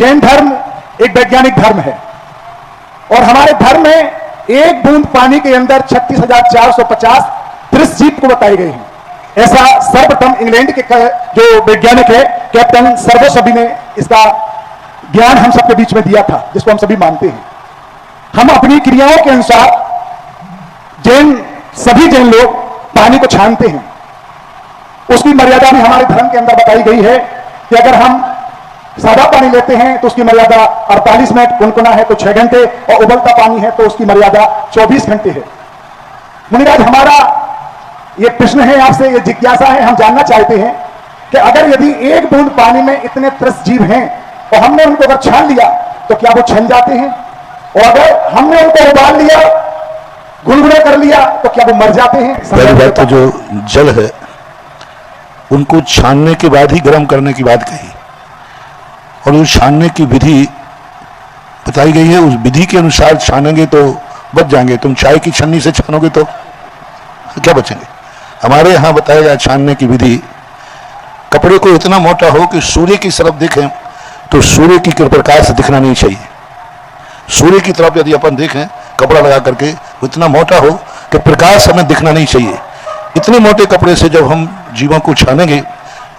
जैन धर्म एक वैज्ञानिक धर्म है और हमारे धर्म में एक बूंद पानी के अंदर 36,450 त्रिशजीव को बताई गई है। ऐसा सर्वप्रथम इंग्लैंड के जो वैज्ञानिक है कैप्टन सर्वसभी ने इसका ज्ञान हम सबके बीच में दिया था, जिसको हम सभी मानते हैं। हम अपनी क्रियाओं के अनुसार सभी जैन लोग पानी को छानते हैं। उसकी मर्यादा भी हमारे धर्म के अंदर बताई गई है कि अगर हम सादा पानी लेते हैं तो उसकी मर्यादा 48 मिनट, गुनगुना है तो 6 घंटे और उबलता पानी है तो उसकी मर्यादा 24 घंटे है। मुनिराज, हमारा ये प्रश्न है आपसे, ये जिज्ञासा है, हम जानना चाहते हैं कि अगर यदि एक बूंद पानी में इतने त्रिशजीव हैं और हमने उनको अगर छान लिया तो क्या वो छन जाते हैं? और अगर हमने उनको उबाल लिया, गुनगुना कर लिया तो क्या वो मर जाते हैं? पहली बात तो जो जल है उनको छानने के बाद ही गर्म करने की बात कही और उस छानने की विधि बताई गई है। उस विधि के अनुसार छानेंगे तो बच जाएंगे। तुम चाय की छन्नी से छानोगे तो क्या बचेंगे? हमारे यहाँ बताया गया छानने की विधि, कपड़े को इतना मोटा हो कि सूर्य की तरफ देखें तो सूर्य की प्रकाश दिखना नहीं चाहिए। सूर्य की तरफ यदि अपन देखें कपड़ा लगा करके, इतना मोटा हो कि प्रकाश हमें दिखना नहीं चाहिए। इतने मोटे कपड़े से जब हम जीवों को छानेंगे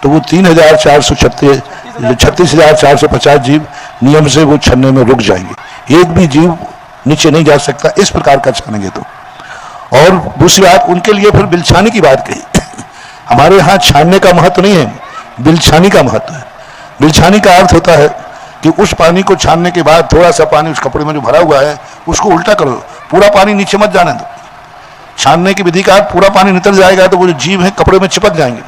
तो वो 36,450 जीव नियम से वो छन्ने में रुक जाएंगे। एक भी जीव नीचे नहीं जा सकता इस प्रकार का छानेंगे तो। और दूसरी बात, उनके लिए फिर बिलछानी की बात कही। हमारे यहाँ छानने का महत्व नहीं है, बिलछानी का महत्व है। बिलछानी का अर्थ होता है कि उस पानी को छानने के बाद थोड़ा सा पानी उस कपड़े में जो भरा हुआ है उसको उल्टा करो, पूरा पानी नीचे मत जाने दो। छानने की विधि का अर्थ पूरा पानी निकल जाएगा तो वो जो जीव है कपड़े में चिपक जाएंगे।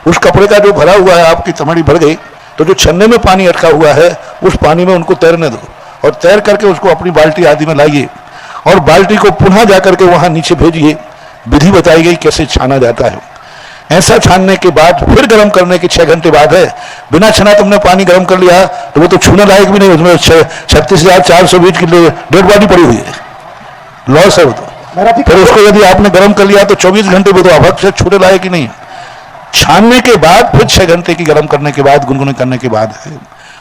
उस कपड़े का जो भरा हुआ है, आपकी तमड़ी भर गई तो जो छन्ने में पानी अटका हुआ है उस पानी में उनको तैरने दो और तैर करके उसको अपनी बाल्टी आदि में लाइए और बाल्टी को पुनः जाकर के वहां नीचे भेजिए। विधि बताई गई कैसे छाना जाता है। ऐसा छानने के बाद फिर गर्म करने के 6 घंटे बाद है। बिना छना तुमने पानी गर्म कर लिया तो वो तो छूने लायक भी नहीं, उसमें 36,420 की डेड बॉडी पड़ी हुई है, लॉस है वो तो। फिर उसको यदि आपने गर्म कर लिया तो 24 घंटे वो तो अभक्त से छूने लायक ही नहीं। छानने के बाद फिर 6 घंटे की गर्म करने के बाद, गुनगुने करने के बाद है।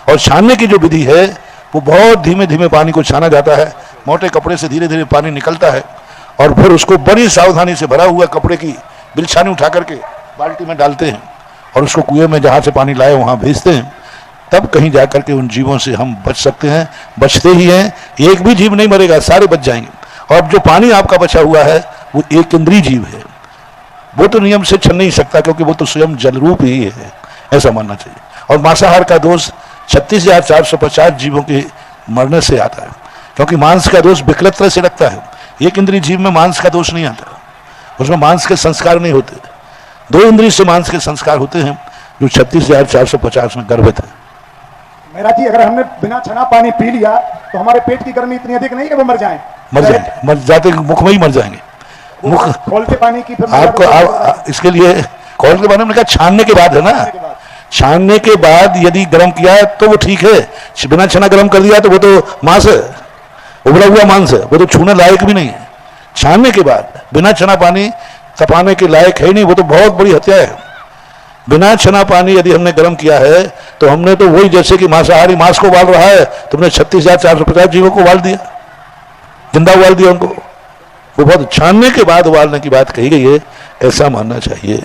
और छानने की जो विधि है वो बहुत धीमे धीमे पानी को छाना जाता है। मोटे कपड़े से धीरे धीरे पानी निकलता है और फिर उसको बड़ी सावधानी से भरा हुआ कपड़े की बिलछानी उठा करके बाल्टी में डालते हैं और उसको कुएं में जहाँ से पानी लाए वहाँ भेजते हैं। तब कहीं जाकर के उन जीवों से हम बच सकते हैं, बचते ही हैं। एक भी जीव नहीं मरेगा, सारे बच जाएंगे। और जो पानी आपका बचा हुआ है वो एक इंद्रिय जीव है, वो तो नियम से छन नहीं सकता क्योंकि वो तो स्वयं जल रूप ही है, ऐसा मानना चाहिए। और मांसाहार का दोष 36,450 जीवों के मरने से आता है क्योंकि मांस का दोष विकलत तरह से लगता है। एक इंद्रिय जीव में मांस का दोष नहीं आता, उसमें मांस के संस्कार नहीं होते। 2 इंद्रिय से मांस के संस्कार होते हैं जो 36,450 में गर्भित है। मेरा जी, अगर हमने बिना छना पानी पी लिया तो हमारे पेट की गर्मी इतनी अधिक नहीं कि वो मर जाते, मुख में ही मर जाएंगे। मुख खोलते पानी की आपको इसके लिए खोल के पानी में छानने के बाद है ना, छानने के बाद यदि गर्म किया तो वो ठीक है। बिना छना गर्म कर दिया तो वो तो मांस है, उबला हुआ मांस है, वो तो छूने लायक भी नहीं है। छानने के बाद बिना छना पानी तपाने के लायक है नहीं, वो तो बहुत बड़ी हत्या है। बिना छना पानी यदि हमने गर्म किया है तो हमने तो वही जैसे कि मांसाहारी मांस को उबाल रहा है, तुमने 36,450 जीवों को उबाल दिया, जिंदा उबाल दिया उनको। वो बहुत छानने के बाद उबालने की बात कही गई है, ऐसा मानना चाहिए।